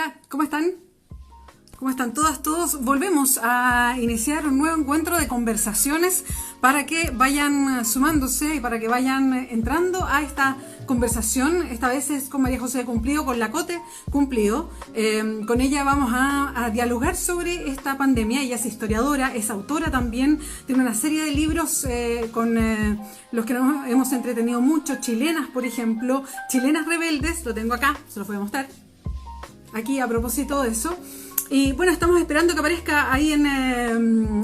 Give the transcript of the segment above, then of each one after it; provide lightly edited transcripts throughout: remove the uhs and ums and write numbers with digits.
Hola, ¿cómo están? ¿Cómo están todas, todos? Volvemos a iniciar un nuevo encuentro de conversaciones para que vayan sumándose y para que vayan entrando a esta conversación. Esta vez es con María José Cumplido, con la Cote Cumplido. Con ella vamos a dialogar sobre esta pandemia. Ella es historiadora, es autora también, tiene una serie de libros con los que nos hemos entretenido mucho. Chilenas, por ejemplo, Chilenas Rebeldes, lo tengo acá, se los voy a mostrar. Aquí a propósito de eso. Y bueno, estamos esperando que aparezca ahí en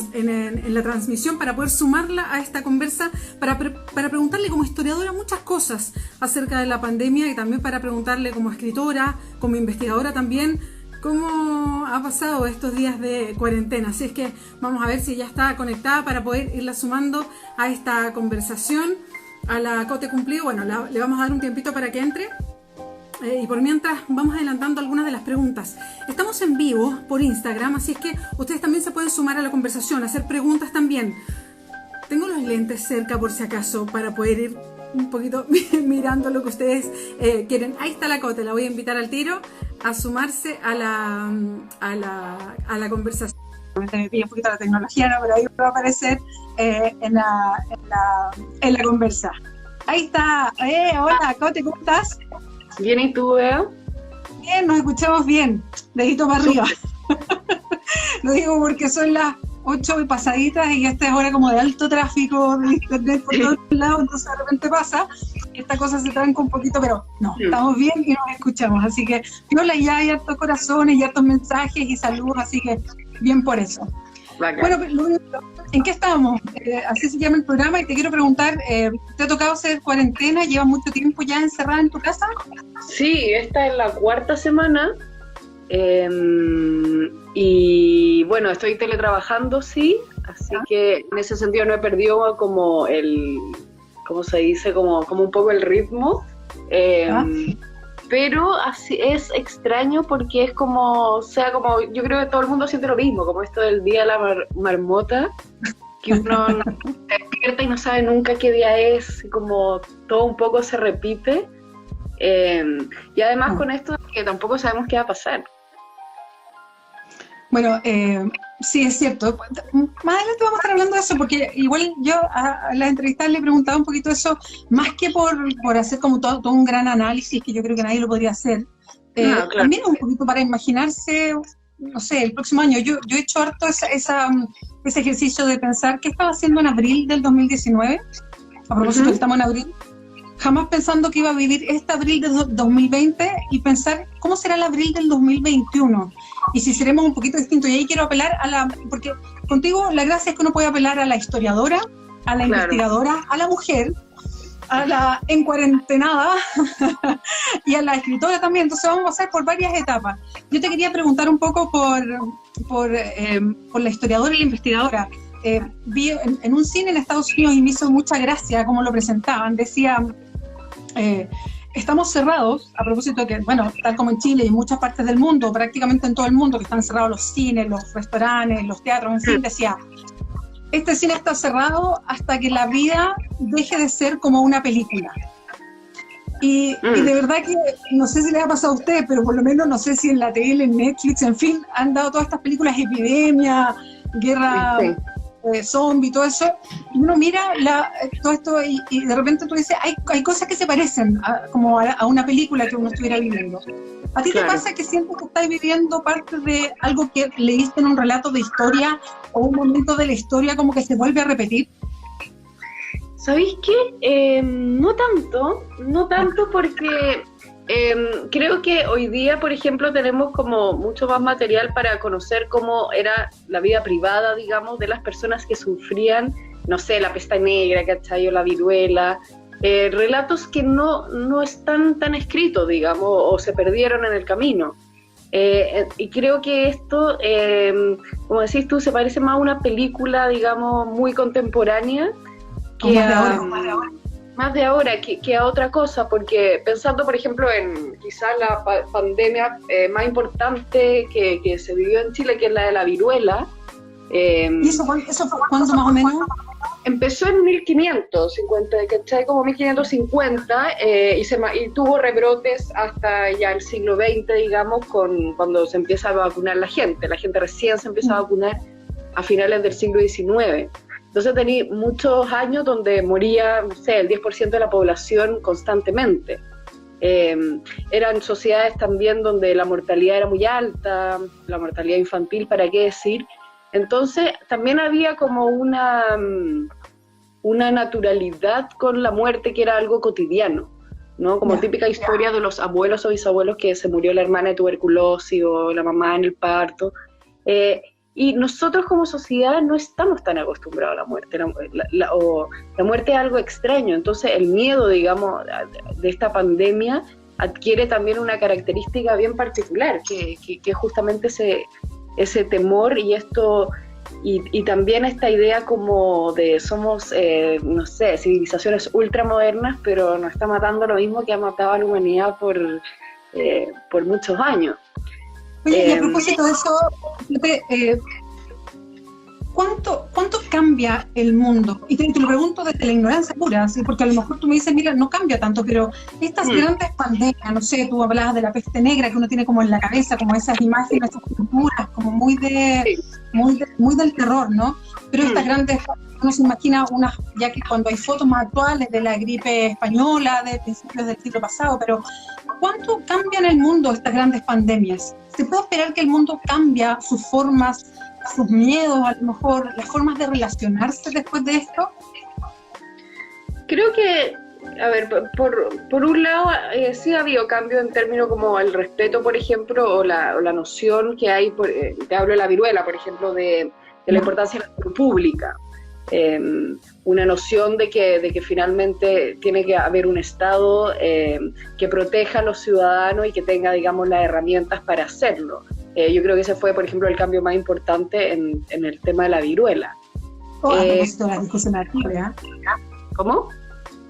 la transmisión para poder sumarla a esta conversa, para preguntarle como historiadora muchas cosas acerca de la pandemia y también para preguntarle como escritora, como investigadora también, cómo ha pasado estos días de cuarentena. Así es que vamos a ver si ya está conectada para poder irla sumando a esta conversación. A la Cote Cumplido, bueno, le vamos a dar un tiempito para que entre. Y por mientras vamos adelantando algunas de las preguntas. Estamos en vivo por Instagram, así es que ustedes también se pueden sumar a la conversación, hacer preguntas también. Tengo los lentes cerca por si acaso para poder ir un poquito mirando lo que ustedes quieren. Ahí está la Cote, la voy a invitar al tiro a sumarse a la conversación. Me pilla un poquito la tecnología, ¿no? Pero ahí va a aparecer en la conversa. Ahí está. Hola Cote, ¿cómo estás? Bien, ¿y tú, Bea? Bien, nos escuchamos bien, dedito para arriba. Lo digo porque son las 8 y pasaditas y esta es hora como de alto tráfico de internet por todos lados, entonces de repente pasa, esta cosa se tranca un poquito, pero no, estamos bien y nos escuchamos, así que hola, ya hay hartos corazones y hartos mensajes y saludos, así que bien por eso. Bueno, ¿en qué estábamos? Así se llama el programa y te quiero preguntar, ¿te ha tocado hacer cuarentena? ¿Llevas mucho tiempo ya encerrada en tu casa? Sí, esta es la 4ª semana y bueno, estoy teletrabajando, sí, así que en ese sentido no he perdido como ¿cómo se dice? Como un poco el ritmo. Pero así es extraño porque es como, yo creo que todo el mundo siente lo mismo, como esto del día de la marmota, que uno se despierta y no sabe nunca qué día es, y como todo un poco se repite, y además con esto que tampoco sabemos qué va a pasar. Bueno, sí, es cierto. Más adelante vamos a estar hablando de eso, porque igual yo a la entrevistada le preguntaba un poquito eso, más que por hacer como todo un gran análisis, que yo creo que nadie lo podría hacer. Claro. También un poquito para imaginarse, no sé, el próximo año. Yo he hecho harto ese ejercicio de pensar qué estaba haciendo en abril del 2019, a propósito que estamos en abril, jamás pensando que iba a vivir este abril de 2020 y pensar cómo será el abril del 2021 y si seremos un poquito distintos. Y ahí quiero apelar porque contigo la gracia es que uno puede apelar a la historiadora, a la investigadora, a la mujer, a la encuarentenada y a la escritora también. Entonces vamos a pasar por varias etapas. Yo te quería preguntar un poco por la historiadora y la investigadora. Vi en un cine en Estados Unidos y me hizo mucha gracia cómo lo presentaban. Decía, estamos cerrados, a propósito de que, bueno, tal como en Chile y en muchas partes del mundo, prácticamente en todo el mundo, que están cerrados los cines, los restaurantes, los teatros, en fin, decía, este cine está cerrado hasta que la vida deje de ser como una película. Y de verdad que, no sé si les ha pasado a ustedes, pero por lo menos no sé si en la tele, en Netflix, en fin, han dado todas estas películas, epidemia, guerra... Sí. Zombie, todo eso, y uno mira todo esto y de repente tú dices, hay cosas que se parecen como a una película que uno estuviera viviendo. ¿A ti te pasa que sientes que estás viviendo parte de algo que leíste en un relato de historia o un momento de la historia como que se vuelve a repetir? ¿Sabéis qué? No tanto porque creo que hoy día, por ejemplo, tenemos como mucho más material para conocer cómo era la vida privada, digamos, de las personas que sufrían, no sé, la peste negra, ¿cachai? O la viruela, relatos que no están tan escritos, digamos, o se perdieron en el camino. Y creo que esto, como decís tú, se parece más a una película, digamos, muy contemporánea que más de ahora que a otra cosa, porque pensando, por ejemplo, en quizás la pandemia más importante que se vivió en Chile, que es la de la viruela, ¿Y eso fue cuándo más o menos? Empezó en 1550, ¿cachai? Como 1550, y tuvo rebrotes hasta ya el siglo XX, digamos, cuando se empieza a vacunar la gente. La gente recién se empieza a vacunar a finales del siglo XIX. Entonces tenía muchos años donde moría, no sé, el 10% de la población constantemente. Eran sociedades también donde la mortalidad era muy alta, la mortalidad infantil, ¿para qué decir? Entonces también había como una naturalidad con la muerte que era algo cotidiano, ¿no? Como típica historia de los abuelos o bisabuelos que se murió la hermana de tuberculosis o la mamá en el parto. Y nosotros como sociedad no estamos tan acostumbrados a la muerte, la muerte es algo extraño, entonces el miedo, digamos, de esta pandemia adquiere también una característica bien particular, que justamente ese temor y esto, y también esta idea como de somos, no sé, civilizaciones ultramodernas, pero nos está matando lo mismo que ha matado a la humanidad por muchos años. Oye, y a propósito de eso, ¿cuánto cambia el mundo? Y te lo pregunto desde la ignorancia pura, ¿sí? Porque a lo mejor tú me dices, mira, no cambia tanto, pero estas grandes pandemias, no sé, tú hablabas de la peste negra, que uno tiene como en la cabeza, como esas imágenes, esas culturas, como muy del terror, ¿no? Pero estas grandes, uno se imagina ya que cuando hay fotos más actuales de la gripe española, de principios del siglo pasado, pero ¿cuánto cambian el mundo estas grandes pandemias? ¿Se puede esperar que el mundo cambie sus formas, sus miedos, a lo mejor las formas de relacionarse después de esto? Creo que, a ver, por un lado, sí ha habido cambio en términos como el respeto, por ejemplo, o la noción que hay, te hablo de la viruela, por ejemplo, de la importancia de la salud pública. Una noción de que finalmente tiene que haber un Estado que proteja a los ciudadanos y que tenga, digamos, las herramientas para hacerlo. Yo creo que ese fue, por ejemplo, el cambio más importante en el tema de la viruela. A propósito de las discusiones actuales, ¿Cómo?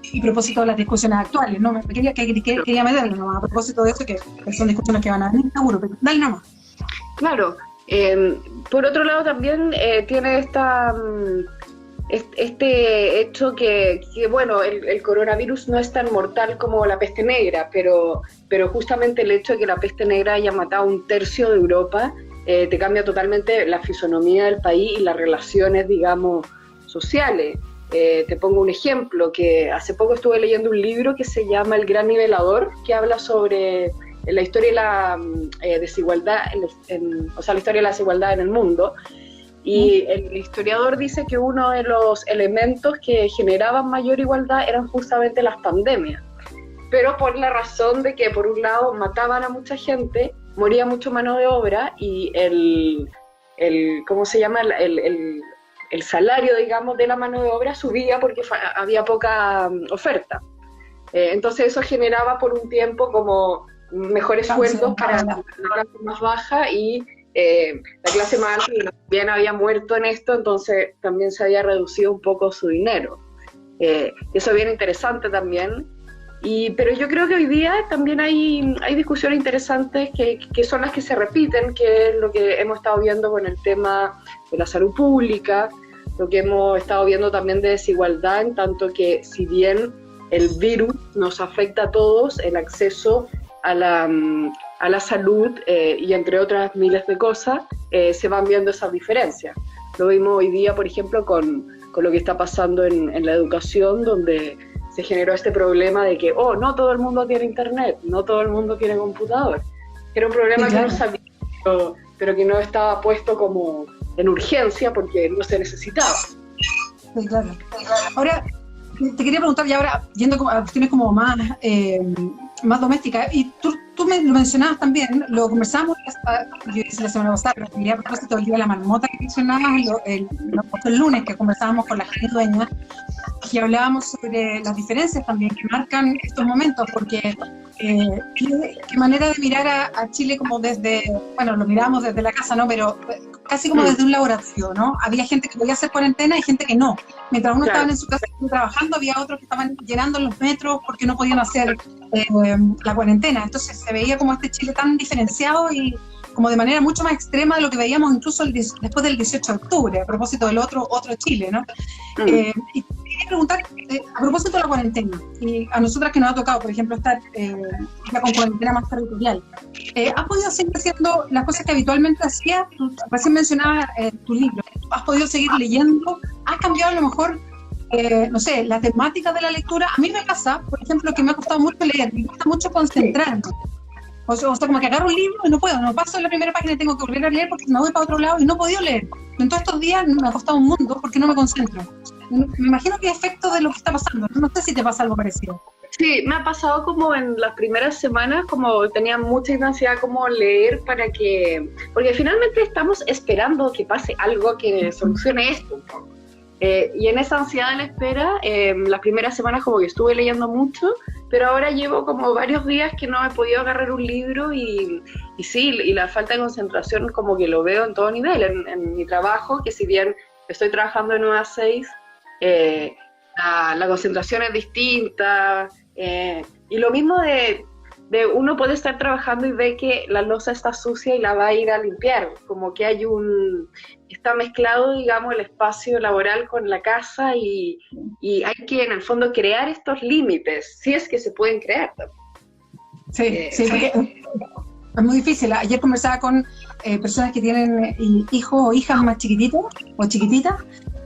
Y a propósito de las discusiones actuales, ¿no? Quería meterlo, ¿no? A propósito de eso, que son discusiones que van a venir, seguro, pero dale nomás. Claro. Por otro lado, también tiene este hecho que bueno, el coronavirus no es tan mortal como la peste negra, pero justamente el hecho de que la peste negra haya matado a 1/3 de Europa te cambia totalmente la fisonomía del país y las relaciones, digamos, sociales. Te pongo un ejemplo, que hace poco estuve leyendo un libro que se llama El Gran Nivelador, que habla sobre la historia de la desigualdad, o sea, la historia de la desigualdad en el mundo. Y el historiador dice que uno de los elementos que generaban mayor igualdad eran justamente las pandemias, pero por la razón de que por un lado mataban a mucha gente, moría mucho mano de obra y ¿cómo se llama? El salario, digamos, de la mano de obra subía porque había poca oferta. Entonces eso generaba por un tiempo como mejores sueldos para la clase más baja y la clase más alta también había muerto en esto, entonces también se había reducido un poco su dinero. Eso es bien interesante también. Pero yo creo que hoy día también hay discusiones interesantes que son las que se repiten, que es lo que hemos estado viendo con el tema de la salud pública, lo que hemos estado viendo también de desigualdad, en tanto que si bien el virus nos afecta a todos, el acceso a la salud y entre otras miles de cosas, se van viendo esas diferencias. Lo vimos hoy día, por ejemplo, con lo que está pasando en la educación, donde se generó este problema de que, no todo el mundo tiene internet, no todo el mundo tiene computador. Era un problema que no sabía, pero que no estaba puesto como en urgencia porque no se necesitaba. Sí, claro. Ahora, te quería preguntar, ya ahora, yendo a cuestiones como más domésticas, y tú me lo mencionabas también, lo conversábamos la semana pasada, pero quería a propósito del Día de la Marmota que mencionabas el lunes, que conversábamos con la gente dueña, y hablábamos sobre las diferencias también que marcan estos momentos, porque qué manera de mirar a Chile como desde, bueno, lo miramos desde la casa, ¿no? Pero casi como desde un laboratorio, ¿no? Había gente que podía hacer cuarentena y gente que no. Mientras unos estaban en su casa trabajando, había otros que estaban llenando los metros porque no podían hacer la cuarentena. Entonces se veía como este Chile tan diferenciado y como de manera mucho más extrema de lo que veíamos incluso después del 18 de octubre, a propósito del otro Chile, ¿no? Y quería preguntar, a propósito de la cuarentena, y a nosotras que nos ha tocado, por ejemplo, estar ya con cuarentena más territorial, ¿has podido seguir haciendo las cosas que habitualmente hacías? Recién mencionabas tu libro, ¿has podido seguir leyendo? ¿Has cambiado a lo mejor, no sé, la temática de la lectura? A mí me pasa, por ejemplo, que me ha costado mucho leer, me cuesta mucho concentrarme. O sea, como que agarro un libro y no puedo, no paso en la primera página y tengo que volver a leer porque me voy para otro lado y no he podido leer. En todos estos días me ha costado un mundo porque no me concentro. Me imagino que es efecto de lo que está pasando. No sé si te pasa algo parecido. Sí, me ha pasado como en las primeras semanas, como tenía mucha ansiedad como leer porque finalmente estamos esperando que pase algo que solucione esto un poco. Y en esa ansiedad de la espera, las primeras semanas como que estuve leyendo mucho, pero ahora llevo como varios días que no he podido agarrar un libro y sí, y la falta de concentración como que lo veo en todo nivel, en mi trabajo, que si bien estoy trabajando de 9 a 6, la concentración es distinta, y lo mismo de uno puede estar trabajando y ve que la loza está sucia y la va a ir a limpiar, como que está mezclado, digamos, el espacio laboral con la casa y hay que, en el fondo, crear estos límites, si es que se pueden crear. Sí, porque es muy difícil. Ayer conversaba con personas que tienen hijos o hijas más chiquititos o chiquititas,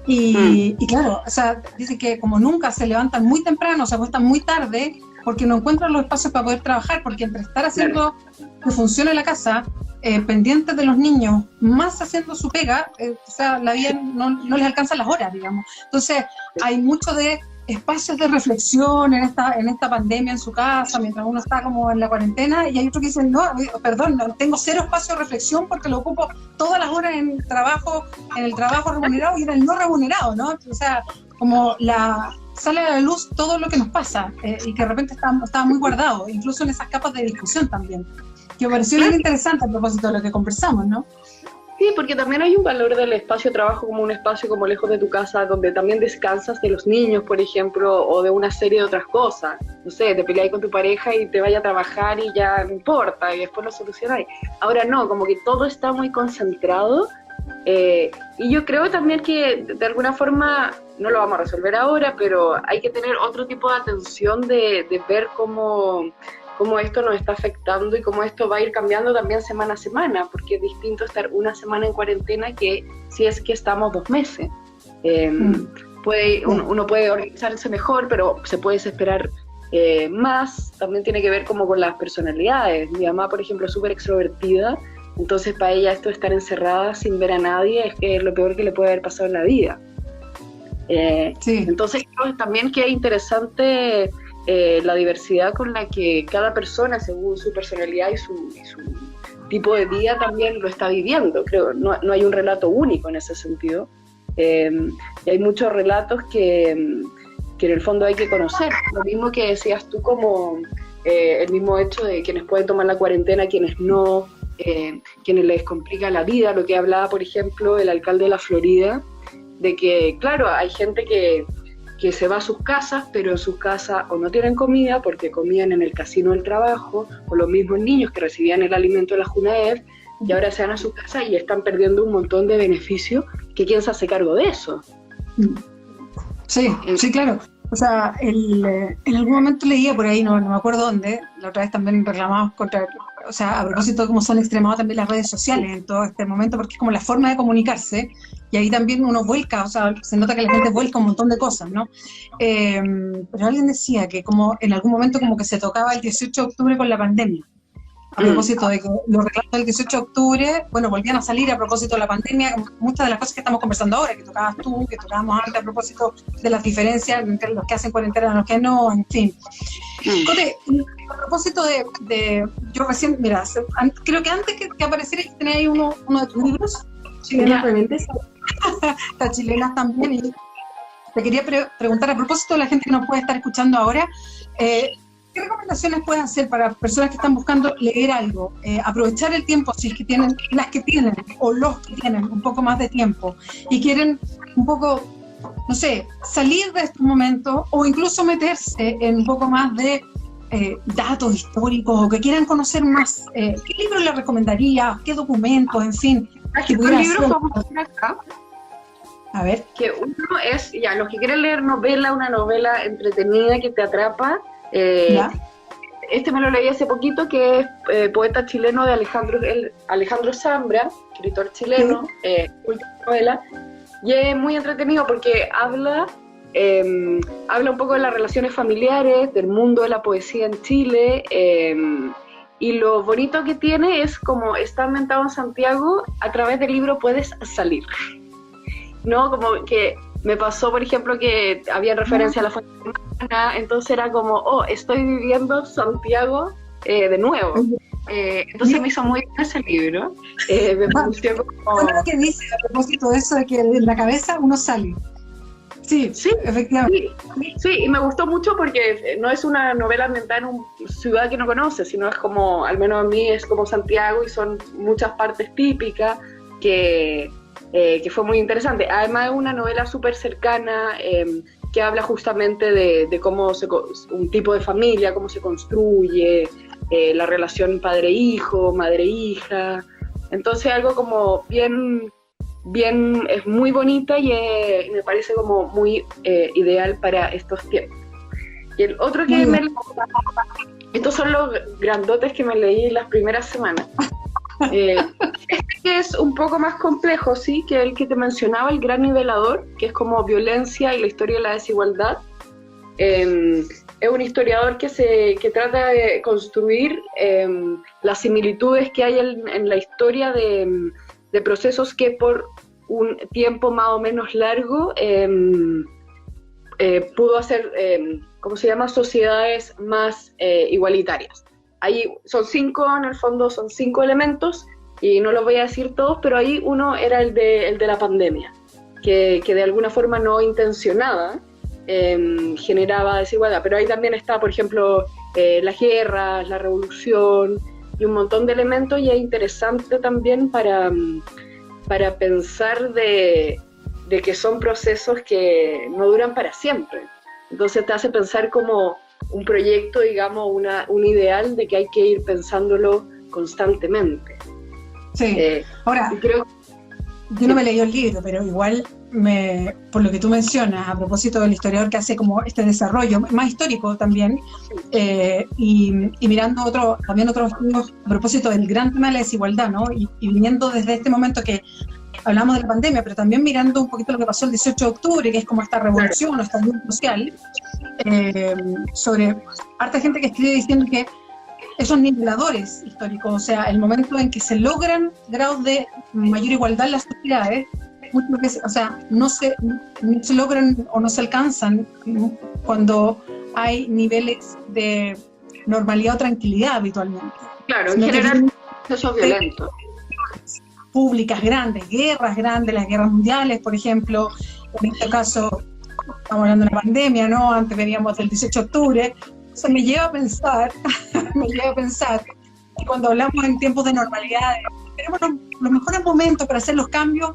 y claro, o sea, dicen que como nunca se levantan muy temprano, se acuestan muy tarde, porque no encuentran los espacios para poder trabajar, porque entre estar haciendo que funcione la casa, pendientes de los niños, más haciendo su pega, o sea, la vida no les alcanza las horas, digamos. Entonces, hay mucho de espacios de reflexión en esta pandemia en su casa, mientras uno está como en la cuarentena, y hay otros que dicen, no, perdón, no, tengo cero espacio de reflexión porque lo ocupo todas las horas en el trabajo remunerado y en el no remunerado, ¿no? O sea, como sale a la luz todo lo que nos pasa, y que de repente está muy guardado, incluso en esas capas de discusión también, que me pareció bien interesante a propósito de lo que conversamos, ¿no? Sí, porque también hay un valor del espacio de trabajo como un espacio como lejos de tu casa, donde también descansas de los niños, por ejemplo, o de una serie de otras cosas. No sé, te peleáis con tu pareja y te vaya a trabajar y ya no importa, y después lo solucionáis. Ahora no, como que todo está muy concentrado, y yo creo también que de alguna forma, no lo vamos a resolver ahora, pero hay que tener otro tipo de atención de ver cómo esto nos está afectando y cómo esto va a ir cambiando también semana a semana, porque es distinto estar una semana en cuarentena que si es que estamos 2 meses. Uno puede organizarse mejor, pero se puede desesperar más. También tiene que ver como con las personalidades. Mi mamá, por ejemplo, es súper extrovertida, entonces para ella esto de estar encerrada sin ver a nadie es lo peor que le puede haber pasado en la vida. Entonces creo también que es interesante la diversidad con la que cada persona, según su personalidad y su tipo de vida, también lo está viviendo. Creo no hay un relato único en ese sentido, y hay muchos relatos que en el fondo hay que conocer. Lo mismo que decías tú, como el mismo hecho de quienes pueden tomar la cuarentena, quienes no, quienes les complica la vida, lo que hablaba, por ejemplo, el alcalde de la Florida, de que, claro, hay gente que se va a sus casas, pero en sus casas o no tienen comida porque comían en el casino del trabajo, o los mismos niños que recibían el alimento de la Junaed, y ahora se van a su casa y están perdiendo un montón de beneficios, que quién se hace cargo de eso. Sí, claro. O sea, en algún momento leía por ahí, no me acuerdo dónde, la otra vez también reclamamos contra, o sea, a propósito de cómo se han extremado también las redes sociales en todo este momento, porque es como la forma de comunicarse, y ahí también uno vuelca, o sea, se nota que la gente vuelca un montón de cosas, ¿no? Pero alguien decía que como en algún momento como que se tocaba el 18 de octubre con la pandemia, a propósito de que los reclamos del 18 de octubre, bueno, volvían a salir a propósito de la pandemia, muchas de las cosas que estamos conversando ahora, que tocabas tú, que tocábamos antes a propósito de las diferencias entre los que hacen cuarentena y los que no, en fin. Cote, a propósito de yo recién, mira, creo que antes que apareciera tenía ahí uno de tus libros, Chilenas Rebeldes, las chilenas también, y te quería preguntar a propósito de la gente que nos puede estar escuchando ahora, ¿qué recomendaciones puedes hacer para personas que están buscando leer algo? Aprovechar el tiempo, si es que tienen, las que tienen, o los que tienen un poco más de tiempo, y quieren un poco, no sé, salir de estos momentos, o incluso meterse en un poco más de datos históricos o que quieran conocer más, ¿qué libro le recomendaría? ¿Qué documentos? En fin. ¿Qué libros vamos a hacer acá? A ver. Que uno es, ya, los que quieren leer novela, una novela entretenida que te atrapa. Este me lo leí hace poquito, que es poeta chileno de Alejandro Zambra, escritor chileno, última novela. Y es muy entretenido porque habla un poco de las relaciones familiares, del mundo de la poesía en Chile, y lo bonito que tiene es como está ambientado en Santiago, a través del libro puedes salir, ¿no? Como que me pasó, por ejemplo, que había referencia a la Fuente Humana, entonces era como, oh, estoy viviendo Santiago de nuevo. Entonces me hizo muy bien ese libro. Me pareció como... Lo que dice a propósito de eso de que en la cabeza uno sale. Sí, efectivamente. Sí, y me gustó mucho porque no es una novela ambientada en una ciudad que no conoce, sino es como, al menos a mí, es como Santiago y son muchas partes típicas que fue muy interesante. Además es una novela súper cercana, que habla justamente de cómo un tipo de familia, cómo se construye, la relación padre-hijo, madre-hija. Entonces algo como bien, es muy bonita y me parece como muy ideal para estos tiempos. Y el otro que estos son los grandotes que me leí las primeras semanas. Este es un poco más complejo, sí, que el que te mencionaba, El Gran Nivelador, que es como violencia y la historia de la desigualdad. Es un historiador que trata de construir las similitudes que hay en la historia de procesos que por un tiempo más o menos largo pudo hacer, ¿cómo se llama?, sociedades más igualitarias. Ahí son 5, en el fondo son 5 elementos, y no los voy a decir todos, pero ahí uno era el de la pandemia, que de alguna forma no intencionada generaba desigualdad, pero ahí también está, por ejemplo, las guerras, la revolución y un montón de elementos, y es interesante también para pensar de que son procesos que no duran para siempre. Entonces te hace pensar como un proyecto, digamos, un ideal de que hay que ir pensándolo constantemente. Sí, ahora, yo no me leí el libro, pero igual, por lo que tú mencionas, a propósito del historiador que hace como este desarrollo, más histórico también, y mirando también otros estudios a propósito del gran tema de la desigualdad, ¿no? Y viniendo desde este momento que hablamos de la pandemia, pero también mirando un poquito lo que pasó el 18 de octubre, que es como esta revolución o esta lucha social, sobre harta gente que escribe diciendo que esos niveladores históricos, o sea, el momento en que se logran grados de mayor igualdad en las sociedades, muchas veces, o sea, no se logran o no se alcanzan cuando hay niveles de normalidad o tranquilidad habitualmente. Claro, en general, procesos violentos. Públicas grandes, guerras grandes, las guerras mundiales, por ejemplo, en este caso estamos hablando de una pandemia, ¿no? Antes veníamos del 18 de octubre, eso me lleva a pensar que cuando hablamos en tiempos de normalidad, tenemos los mejores momentos para hacer los cambios.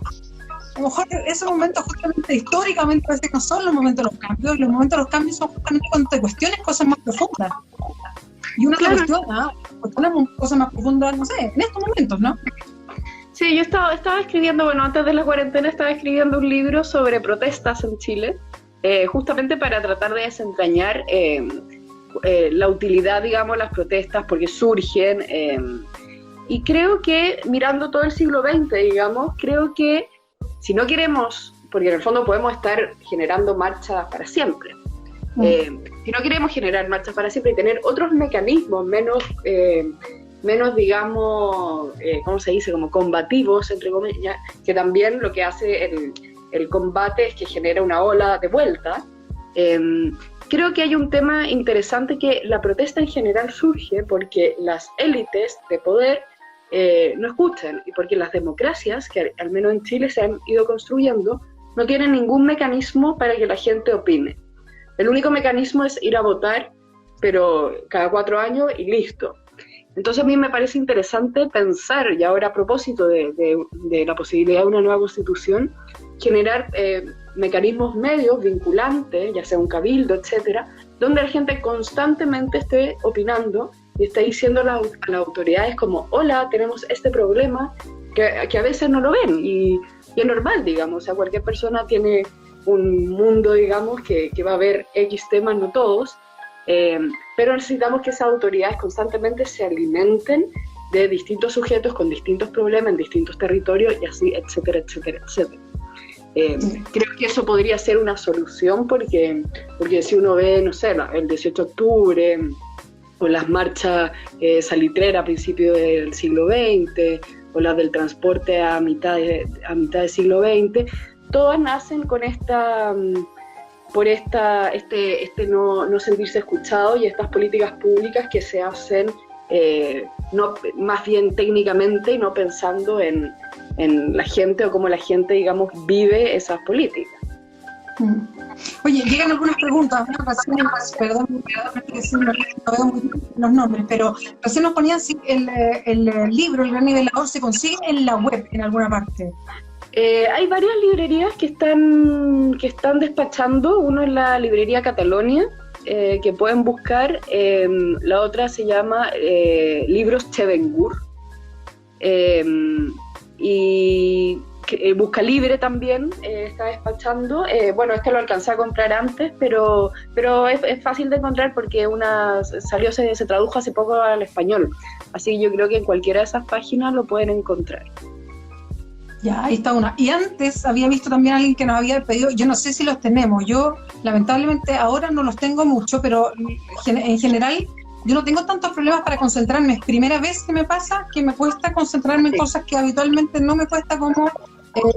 A lo mejor esos momentos justamente históricamente a veces no son los momentos de los cambios, y los momentos de los cambios son justamente cuando te cuestiones cosas más profundas. Y uno se cuestiona cosas más profundas, no sé, en estos momentos, ¿no? Sí, yo estaba escribiendo, bueno, antes de la cuarentena estaba escribiendo un libro sobre protestas en Chile, justamente para tratar de desentrañar la utilidad, digamos, las protestas, porque surgen, y creo que mirando todo el siglo XX, digamos, creo que si no queremos, porque en el fondo podemos estar generando marchas para siempre, si no queremos generar marchas para siempre y tener otros mecanismos menos, digamos, ¿cómo se dice?, como combativos, entre comillas, que también lo que hace el combate es que genera una ola de vuelta. Creo que hay un tema interesante, que la protesta en general surge porque las élites de poder no escuchan, y porque las democracias, que al menos en Chile se han ido construyendo, no tienen ningún mecanismo para que la gente opine. El único mecanismo es ir a votar, pero cada 4 años y listo. Entonces a mí me parece interesante pensar, y ahora a propósito de la posibilidad de una nueva constitución, generar mecanismos medios vinculantes, ya sea un cabildo, etcétera, donde la gente constantemente esté opinando y esté diciendo a las autoridades como, hola, tenemos este problema, que a veces no lo ven, y es normal, digamos, o sea, cualquier persona tiene un mundo, digamos, que va a ver X temas, no todos, pero necesitamos que esas autoridades constantemente se alimenten de distintos sujetos con distintos problemas en distintos territorios y así, etcétera, etcétera, etcétera. Creo que eso podría ser una solución porque si uno ve, no sé, el 18 de octubre o las marchas salitreras a principios del siglo XX o las del transporte a mitad del siglo XX, todas nacen con no sentirse escuchado y estas políticas públicas que se hacen no, más bien técnicamente y no pensando en la gente o cómo la gente, digamos, vive esas políticas. Oye, llegan algunas preguntas, perdón, que no veo muy bien los nombres, pero recién nos ponían si el libro, El Gran Nivelador, se consigue en la web, en alguna parte. Hay varias librerías que están despachando. Uno es la librería Catalonia, que pueden buscar. La otra se llama Libros Chevengur. Y Busca Libre también está despachando. Bueno, este lo alcancé a comprar antes, pero es fácil de encontrar porque se tradujo hace poco al español. Así que yo creo que en cualquiera de esas páginas lo pueden encontrar. Ya, ahí está una. Y antes había visto también a alguien que nos había pedido, yo no sé si los tenemos, yo lamentablemente ahora no los tengo mucho, pero en general yo no tengo tantos problemas para concentrarme. Es primera vez que me pasa que me cuesta concentrarme en cosas que habitualmente no me cuesta como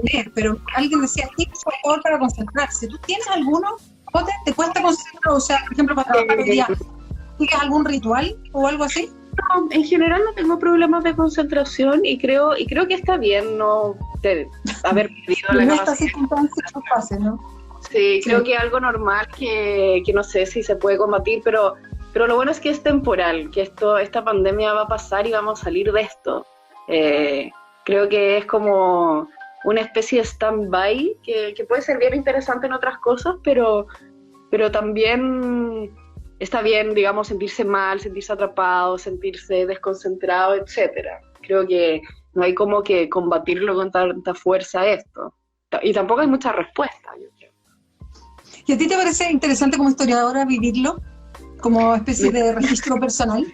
leer, pero alguien decía, tips por favor para concentrarse. ¿Tú tienes alguno? ¿O te cuesta concentrar? O sea, por ejemplo, para trabajar el día, ¿tienes algún ritual o algo así? No, en general no tengo problemas de concentración y creo que está bien no haber perdido la capacidad. En estas circunstancias no pasa, ¿no? Sí, creo que es algo normal que no sé si se puede combatir, pero lo bueno es que es temporal, que esta pandemia va a pasar y vamos a salir de esto. Creo que es como una especie de stand-by que puede ser bien interesante en otras cosas, pero también está bien, digamos, sentirse mal, sentirse atrapado, sentirse desconcentrado, etcétera. Creo que no hay como que combatirlo con tanta fuerza esto. Y tampoco hay mucha respuesta, yo creo. ¿Y a ti te parece interesante como historiadora vivirlo? Como especie de registro personal.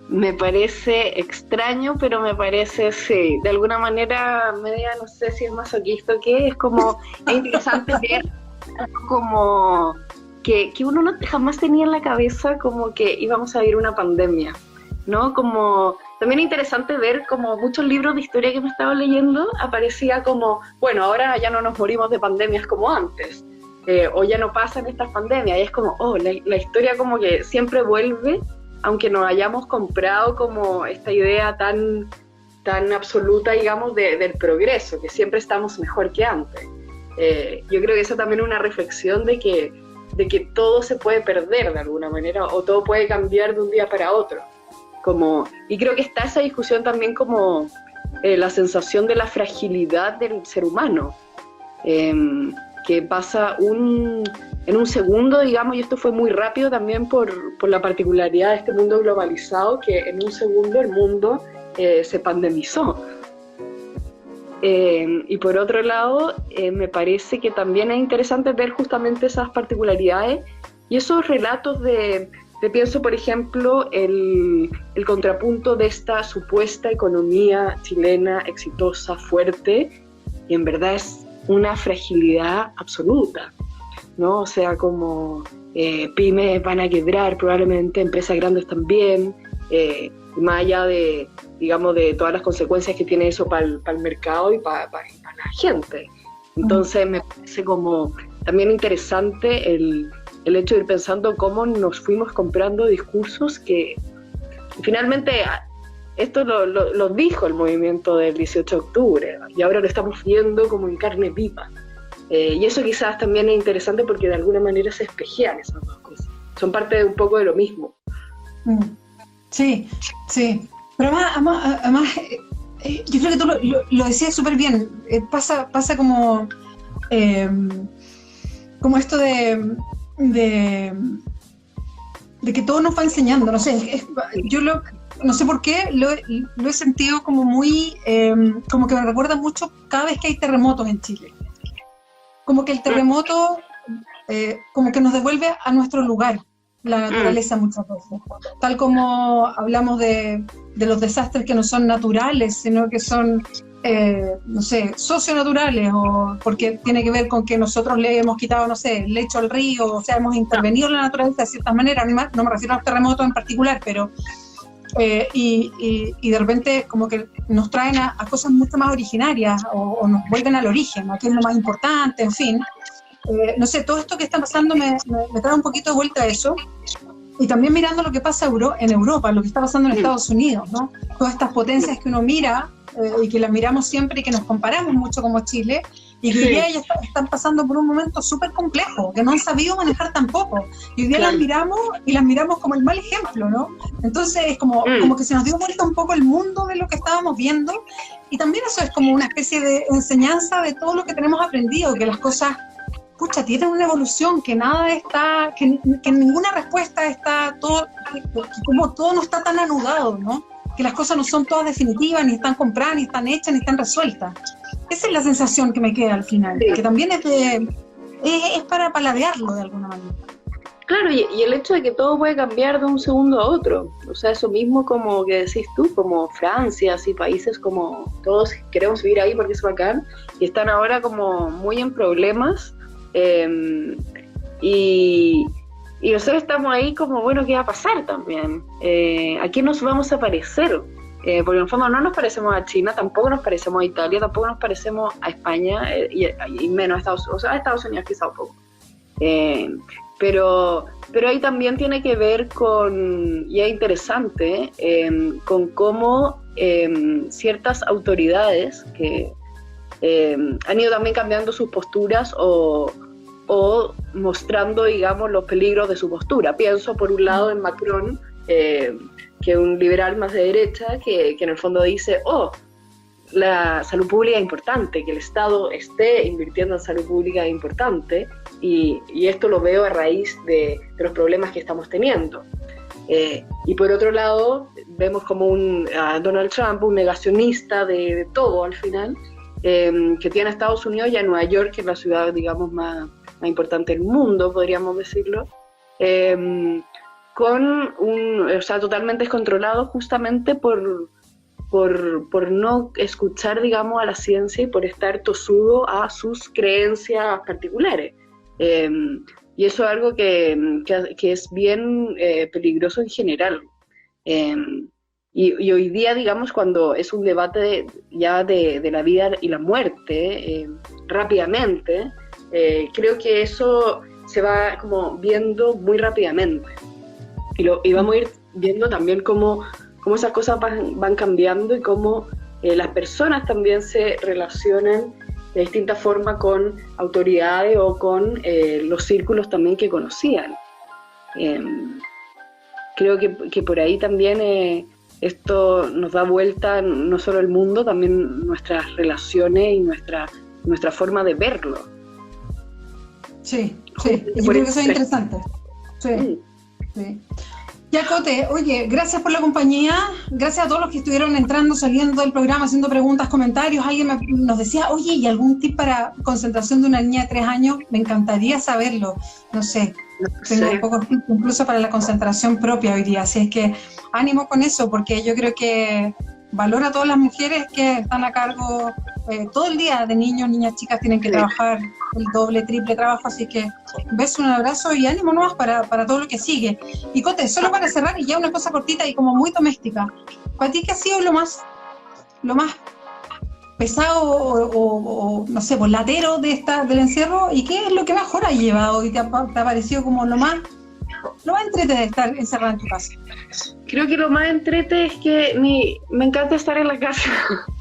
Me parece extraño, pero me parece, sí, de alguna manera media, no sé si es masoquista o qué, es interesante ver como que uno no jamás tenía en la cabeza como que íbamos a vivir una pandemia, ¿no? Como también es interesante ver como muchos libros de historia que me estaba leyendo aparecía como, bueno, ahora ya no nos morimos de pandemias como antes. O ya no pasan estas pandemias, y es como, la historia como que siempre vuelve, aunque nos hayamos comprado como esta idea tan absoluta, digamos, del progreso, que siempre estamos mejor que antes. Yo creo que eso también es una reflexión de que todo se puede perder de alguna manera, o todo puede cambiar de un día para otro. Y creo que está esa discusión también como la sensación de la fragilidad del ser humano. Que pasa en un segundo, digamos, y esto fue muy rápido también por la particularidad de este mundo globalizado, que en un segundo el mundo se pandemizó. Y por otro lado, me parece que también es interesante ver justamente esas particularidades y esos relatos pienso, por ejemplo, el contrapunto de esta supuesta economía chilena exitosa, fuerte, y en verdad es una fragilidad absoluta, ¿no? O sea, como pymes van a quebrar, probablemente empresas grandes también, más allá de, digamos, de todas las consecuencias que tiene eso para el mercado y para la gente. Entonces me parece como también interesante el hecho de ir pensando cómo nos fuimos comprando discursos que finalmente esto lo dijo el movimiento del 18 de octubre y ahora lo estamos viendo como en carne viva. Y eso quizás también es interesante porque de alguna manera se espejean esas dos cosas. Son parte de un poco de lo mismo. Sí, sí. Pero además yo creo que tú lo decías súper bien. Pasa como esto de de que todo nos va enseñando, no sé, no sé por qué, lo he sentido como muy, como que me recuerda mucho cada vez que hay terremotos en Chile. Como que el terremoto, como que nos devuelve a nuestro lugar, la naturaleza muchas veces. Tal como hablamos de los desastres que no son naturales, sino que son, no sé, socionaturales, o porque tiene que ver con que nosotros le hemos quitado, no sé, el lecho al río, o sea, hemos intervenido en la naturaleza de ciertas maneras, no me refiero a los terremotos en particular, pero y de repente como que nos traen a cosas mucho más originarias o nos vuelven al origen, ¿no? Que es lo más importante, en fin. No sé, todo esto que está pasando me trae un poquito de vuelta a eso. Y también mirando lo que pasa en Europa, lo que está pasando en Estados Unidos, ¿no? Todas estas potencias que uno mira y que las miramos siempre y que nos comparamos mucho como Chile, y que hoy día ellas están pasando por un momento súper complejo, que no han sabido manejar tampoco. Y hoy día las miramos como el mal ejemplo, ¿no? Entonces es como que se nos dio vuelta un poco el mundo de lo que estábamos viendo, y también eso es como una especie de enseñanza de todo lo que tenemos aprendido, que las cosas, pucha, tienen una evolución, que nada está, que ninguna respuesta está, todo, como todo no está tan anudado, ¿no? Que las cosas no son todas definitivas, ni están compradas, ni están hechas, ni están resueltas. Esa es la sensación que me queda al final, que también es para paladearlo de alguna manera. Claro, y el hecho de que todo puede cambiar de un segundo a otro, o sea, eso mismo como que decís tú, como Francia, así países como todos queremos vivir ahí porque es bacán, y están ahora como muy en problemas, y nosotros estamos ahí como, bueno, ¿qué va a pasar también? ¿A qué nos vamos a parecer? Porque en el fondo no nos parecemos a China, tampoco nos parecemos a Italia, tampoco nos parecemos a España, y menos a Estados Unidos, o sea, a Estados Unidos quizá un poco. Pero ahí también tiene que ver con, y es interesante, con cómo ciertas autoridades que han ido también cambiando sus posturas o mostrando, digamos, los peligros de su postura. Pienso, por un lado, en Macron, que es un liberal más de derecha, que en el fondo dice, la salud pública es importante, que el Estado esté invirtiendo en salud pública es importante, y esto lo veo a raíz de los problemas que estamos teniendo. Y por otro lado, vemos como a Donald Trump, un negacionista de todo al final, que tiene a Estados Unidos y a Nueva York, que es la ciudad, digamos, más importante del mundo, podríamos decirlo, o sea, totalmente descontrolado justamente por no escuchar, digamos, a la ciencia y por estar tosudo a sus creencias particulares. Y eso es algo que es bien peligroso en general. Y hoy día, digamos, cuando es un debate ya de la vida y la muerte, rápidamente, creo que eso se va como viendo muy rápidamente. Y vamos a ir viendo también cómo esas cosas van cambiando y cómo las personas también se relacionan de distinta forma con autoridades o con los círculos también que conocían. Creo que por ahí también esto nos da vuelta no solo el mundo, también nuestras relaciones y nuestra forma de verlo. Sí, yo creo que eso es interesante. Sí. Ya, Cote, oye, gracias por la compañía, gracias a todos los que estuvieron entrando, saliendo del programa, haciendo preguntas, comentarios. Alguien nos decía, oye, ¿y algún tip para concentración de una niña de 3 años? Me encantaría saberlo, no sé, tengo pocos tips incluso para la concentración propia hoy día, así es que ánimo con eso, porque yo creo que valoro a todas las mujeres que están a cargo todo el día de niños, niñas, chicas, tienen que trabajar el doble, triple trabajo, así que un beso, un abrazo y ánimo nomás para todo lo que sigue. Y Cote, solo para cerrar, y ya una cosa cortita y como muy doméstica, ¿para ti qué ha sido lo más pesado o no sé, latero del encierro, y qué es lo que mejor has llevado y te ha parecido como lo más entrete de estar encerrada en tu casa? Creo que lo más entrete es que me encanta estar en la casa.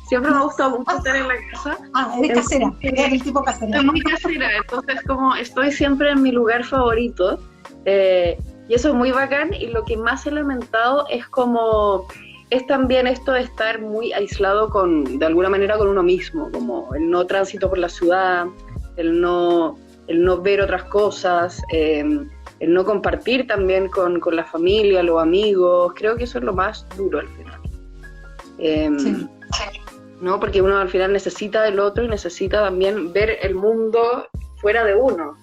Siempre me ha gustado mucho estar en la casa. Eres casera, eres el tipo casera. Soy muy casera, entonces como estoy siempre en mi lugar favorito, y eso es muy bacán, y lo que más he lamentado es también esto de estar muy aislado de alguna manera con uno mismo, como el no tránsito por la ciudad, el no ver otras cosas, el no compartir también con la familia, los amigos, creo que eso es lo más duro al final. Sí. ¿No? Porque uno al final necesita del otro y necesita también ver el mundo fuera de uno.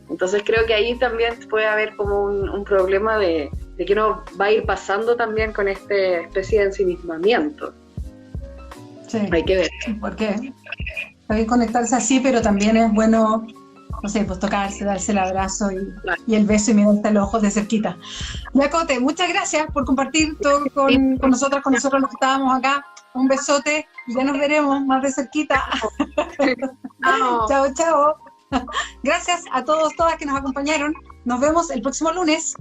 Entonces creo que ahí también puede haber como un problema de que uno va a ir pasando también con esta especie de ensimismamiento. Sí. Hay que ver. Porque hay que conectarse así, pero también es bueno, no sé, pues tocarse, darse el abrazo y el beso y mirarte a los ojos de cerquita. Ya, Cote, muchas gracias por compartir todo con nosotros los que estábamos acá. Un besote y ya nos veremos más de cerquita. Chao, chao. Gracias a todos, todas que nos acompañaron. Nos vemos el próximo lunes.